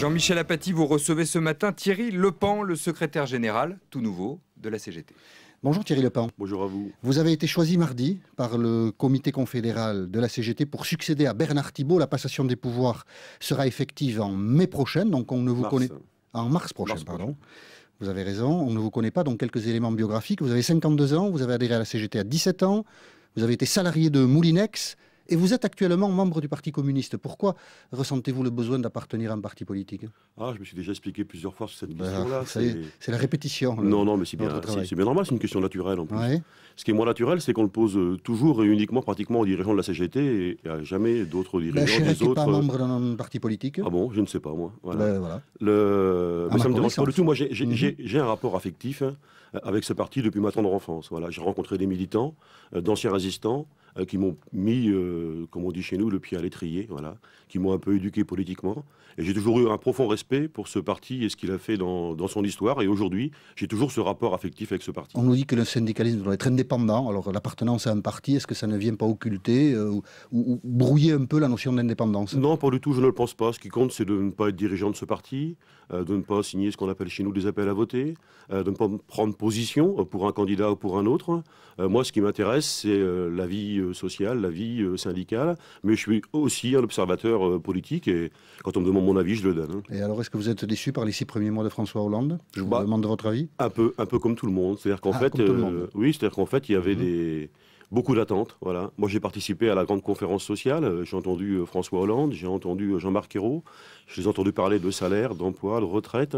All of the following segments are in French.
Jean-Michel Apathy, vous recevez ce matin Thierry Lepan, le secrétaire général, tout nouveau, de la CGT. Bonjour Thierry Lepan. Bonjour à vous. Vous avez été choisi mardi par le comité confédéral de la CGT pour succéder à Bernard Thibault. La passation des pouvoirs sera effective en mai prochain, donc on ne vous connaît... En mars prochain, pardon. Vous avez raison, on ne vous connaît pas, donc quelques éléments biographiques. Vous avez 52 ans, vous avez adhéré à la CGT à 17 ans, vous avez été salarié de Moulinex, et vous êtes actuellement membre du Parti communiste. Pourquoi ressentez-vous le besoin d'appartenir à un parti politique? Je me suis déjà expliqué plusieurs fois sur cette question-là. C'est la répétition. Non, mais c'est bien normal, c'est une question naturelle en plus. Ouais. Ce qui est moins naturel, c'est qu'on le pose toujours et uniquement pratiquement aux dirigeants de la CGT et à jamais d'autres dirigeants des autres. Vous n'êtes pas membre d'un parti politique? Ah bon, je ne sais pas moi. Voilà. Voilà. Mais ça ne me dérange pas du tout. Moi, j'ai un rapport affectif avec ce parti depuis ma tendre enfance. Voilà. J'ai rencontré des militants, d'anciens résistants, qui m'ont mis, comme on dit chez nous, le pied à l'étrier, voilà, qui m'ont un peu éduqué politiquement. Et j'ai toujours eu un profond respect pour ce parti et ce qu'il a fait dans son histoire. Et aujourd'hui, j'ai toujours ce rapport affectif avec ce parti. On nous dit que le syndicalisme doit être indépendant. Alors l'appartenance à un parti, est-ce que ça ne vient pas occulter ou brouiller un peu la notion d'indépendance? Non, pas du tout, je ne le pense pas. Ce qui compte, c'est de ne pas être dirigeant de ce parti, de ne pas signer ce qu'on appelle chez nous des appels à voter, de ne pas prendre position pour un candidat ou pour un autre. Moi, ce qui m'intéresse, c'est la vie sociale, la vie syndicale, mais je suis aussi un observateur politique et quand on me demande mon avis, je le donne. Et alors, est-ce que vous êtes déçu par les 6 premiers mois de François Hollande? Je vous demande votre avis. Un peu comme tout le monde. C'est-à-dire qu'en fait, il y avait beaucoup d'attentes. Voilà. Moi, j'ai participé à la grande conférence sociale. J'ai entendu François Hollande, j'ai entendu Jean-Marc Ayrault. Je les ai entendus parler de salaire, d'emploi, de retraite,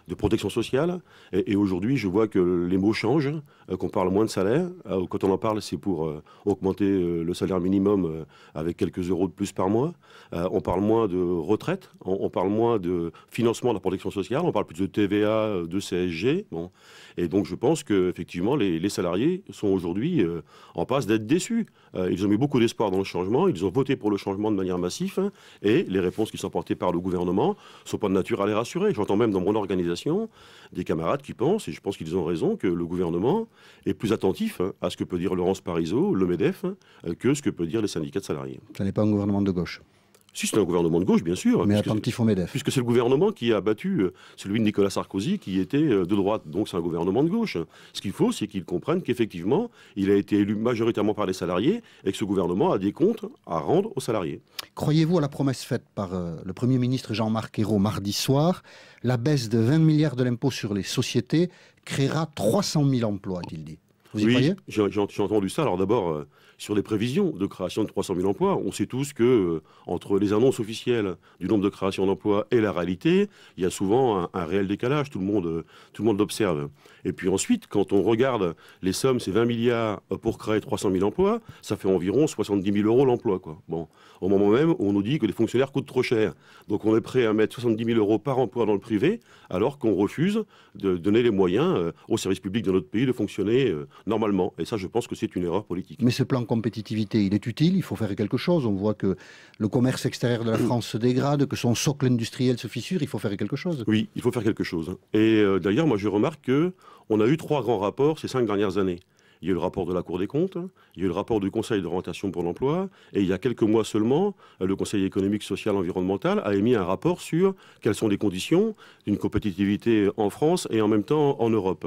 de protection sociale. Et aujourd'hui, je vois que les mots changent, qu'on parle moins de salaire. Quand on en parle, c'est pour augmenter le salaire minimum avec quelques euros de plus par mois. On parle moins de retraite, on parle moins de financement de la protection sociale, on parle plus de TVA, de CSG. Bon. Et donc, je pense qu'effectivement, les salariés sont aujourd'hui en passe d'être déçus. Ils ont mis beaucoup d'espoir dans le changement, ils ont voté pour le changement de manière massive, et les réponses qui sont portées par le gouvernement ne sont pas de nature à les rassurer. J'entends même dans mon organisation des camarades qui pensent, et je pense qu'ils ont raison, que le gouvernement est plus attentif à ce que peut dire Laurence Parisot, le MEDEF, que ce que peut dire les syndicats de salariés. Ce n'est pas un gouvernement de gauche. Si, c'est un gouvernement de gauche, bien sûr. Mais attentif au MEDEF. Puisque c'est le gouvernement qui a battu celui de Nicolas Sarkozy, qui était de droite. Donc c'est un gouvernement de gauche. Ce qu'il faut, c'est qu'ils comprennent qu'effectivement, il a été élu majoritairement par les salariés et que ce gouvernement a des comptes à rendre aux salariés. Croyez-vous à la promesse faite par le Premier ministre Jean-Marc Ayrault mardi soir? La baisse de 20 milliards de l'impôt sur les sociétés créera 300 000 emplois, a-t-il dit. Vous y croyez? J'ai entendu ça. Alors d'abord, sur les prévisions de création de 300 000 emplois, on sait tous que entre les annonces officielles du nombre de créations d'emplois et la réalité, il y a souvent un réel décalage. Tout le monde l'observe. Et puis ensuite, quand on regarde les sommes, c'est 20 milliards pour créer 300 000 emplois, ça fait environ 70 000 euros l'emploi, quoi. Bon, au moment même où on nous dit que les fonctionnaires coûtent trop cher. Donc on est prêt à mettre 70 000 euros par emploi dans le privé, alors qu'on refuse de donner les moyens aux services publics de notre pays de fonctionner normalement. Et ça, je pense que c'est une erreur politique. Mais ce plan compétitivité, il est utile, il faut faire quelque chose. On voit que le commerce extérieur de la France se dégrade, que son socle industriel se fissure, il faut faire quelque chose. Oui, il faut faire quelque chose. Et d'ailleurs, moi je remarque qu'on a eu 3 grands rapports ces 5 dernières années. Il y a eu le rapport de la Cour des comptes, il y a eu le rapport du Conseil d'orientation pour l'emploi, et il y a quelques mois seulement, le Conseil économique, social et environnemental a émis un rapport sur quelles sont les conditions d'une compétitivité en France et en même temps en Europe.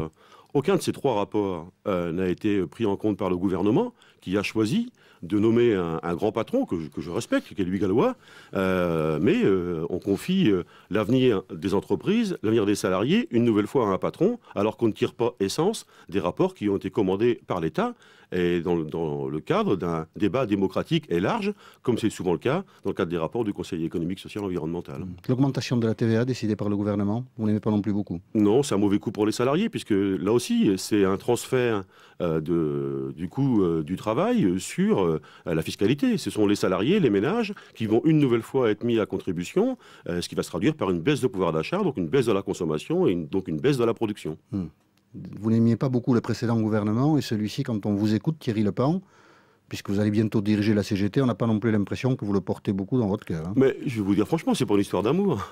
Aucun de ces 3 rapports n'a été pris en compte par le gouvernement, qui a choisi de nommer un grand patron que je respecte, qui est Louis Gallois, mais on confie l'avenir des entreprises, l'avenir des salariés, une nouvelle fois à un patron, alors qu'on ne tire pas essence des rapports qui ont été commandés par l'État et dans le cadre d'un débat démocratique et large, comme c'est souvent le cas dans le cadre des rapports du Conseil économique, social et environnemental. L'augmentation de la TVA décidée par le gouvernement, vous n'aimez pas non plus beaucoup? Non, c'est un mauvais coup pour les salariés, puisque là aussi, c'est un transfert du coût du travail sur la fiscalité. Ce sont les salariés, les ménages, qui vont une nouvelle fois être mis à contribution, ce qui va se traduire par une baisse de pouvoir d'achat, donc une baisse de la consommation et donc une baisse de la production. Vous n'aimiez pas beaucoup le précédent gouvernement et celui-ci, quand on vous écoute, Thierry Lepan, puisque vous allez bientôt diriger la CGT, on n'a pas non plus l'impression que vous le portez beaucoup dans votre cœur. Hein. Mais je vais vous dire franchement, c'est pas une histoire d'amour.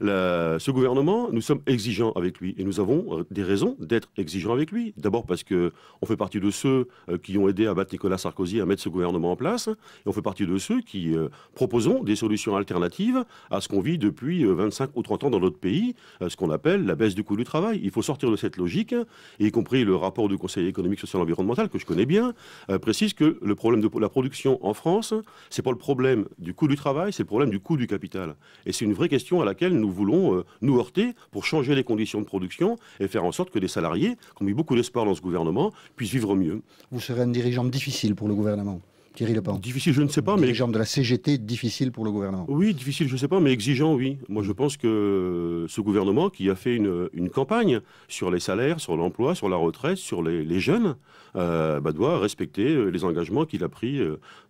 Ce gouvernement, nous sommes exigeants avec lui et nous avons des raisons d'être exigeants avec lui. D'abord parce qu'on fait partie de ceux qui ont aidé à battre Nicolas Sarkozy à mettre ce gouvernement en place, et on fait partie de ceux qui proposons des solutions alternatives à ce qu'on vit depuis 25 ou 30 ans dans notre pays, ce qu'on appelle la baisse du coût du travail. Il faut sortir de cette logique, y compris le rapport du Conseil économique, social et environnemental, que je connais bien, précise que le problème de la production en France, c'est pas le problème du coût du travail, c'est le problème du coût du capital. Et c'est une vraie question à laquelle nous voulons nous heurter pour changer les conditions de production et faire en sorte que les salariés, qui ont mis beaucoup d'espoir dans ce gouvernement, puissent vivre mieux. Vous serez un dirigeant difficile pour le gouvernement, Thierry Lepant. Difficile, je ne sais pas, mais... Dirigeant de la CGT, difficile pour le gouvernement. Oui, difficile, je ne sais pas, mais exigeant, oui. Moi, je pense que ce gouvernement qui a fait une campagne sur les salaires, sur l'emploi, sur la retraite, sur les jeunes, doit respecter les engagements qu'il a pris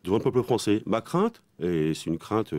devant le peuple français. Ma crainte, et c'est une crainte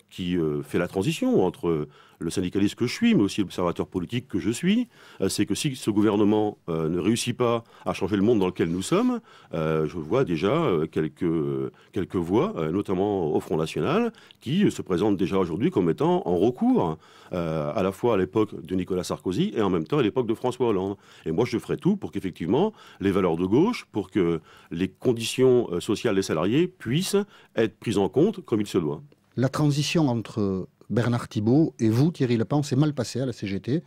qui fait la transition entre le syndicaliste que je suis, mais aussi l'observateur politique que je suis, c'est que si ce gouvernement ne réussit pas à changer le monde dans lequel nous sommes, je vois déjà quelques voix, notamment au Front National, qui se présentent déjà aujourd'hui comme étant en recours, à la fois à l'époque de Nicolas Sarkozy et en même temps à l'époque de François Hollande. Et moi, je ferai tout pour qu'effectivement, les valeurs de gauche, pour que les conditions sociales des salariés puissent être prises en compte comme il se doit. La transition entre Bernard Thibault et vous, Thierry Lepant, s'est mal passée à la CGT.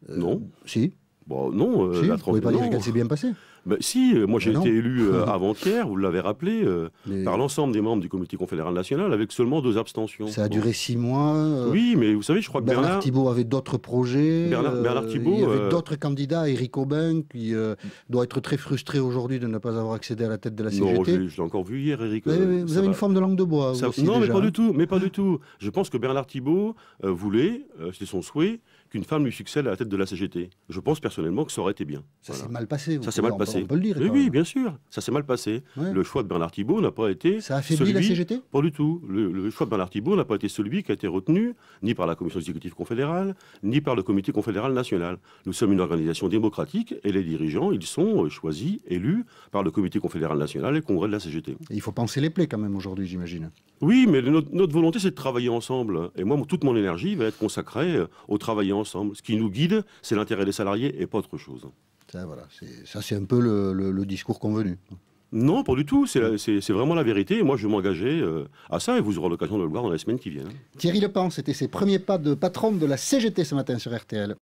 Non. Si. Bon, non. Si, vous ne pouvez pas dire qu'elle s'est bien passée. Ben, si, moi j'ai été élu avant-hier, vous l'avez rappelé, par l'ensemble des membres du Comité confédéral national avec seulement 2 abstentions. Ça a duré 6 mois. Oui, mais vous savez, je crois que Bernard Thibault avait d'autres projets. Bernard Thibault... il y avait d'autres candidats, Éric Aubin, qui doit être très frustré aujourd'hui de ne pas avoir accédé à la tête de la CGT. Non, je l'ai encore vu hier, Éric. Vous avez une forme de langue de bois. Aussi, non, déjà, mais pas du tout. Je pense que Bernard Thibault voulait, c'était son souhait, qu'une femme lui succède à la tête de la CGT. Je pense personnellement que ça aurait été bien. Ça s'est mal passé. Ça s'est mal passé. On peut le dire. Oui, bien sûr. Ça s'est mal passé. Ouais. Le choix de Bernard Thibault n'a pas été... Ça a affaibli la CGT ? Pas du tout. Le choix de Bernard Thibault n'a pas été celui qui a été retenu ni par la Commission exécutive confédérale, ni par le Comité confédéral national. Nous sommes une organisation démocratique et les dirigeants, ils sont choisis, élus par le Comité confédéral national et le Congrès de la CGT. Et il faut penser les plaies quand même aujourd'hui, j'imagine. Oui, mais notre volonté, c'est de travailler ensemble. Et moi, toute mon énergie va être consacrée au travailler ensemble. Ce qui nous guide, c'est l'intérêt des salariés et pas autre chose. Ça, voilà, c'est un peu le discours convenu. Non, pas du tout. C'est vraiment la vérité. Moi, je vais m'engager à ça et vous aurez l'occasion de le voir dans les semaines qui viennent. Thierry Lepant, c'était ses premiers pas de patron de la CGT ce matin sur RTL.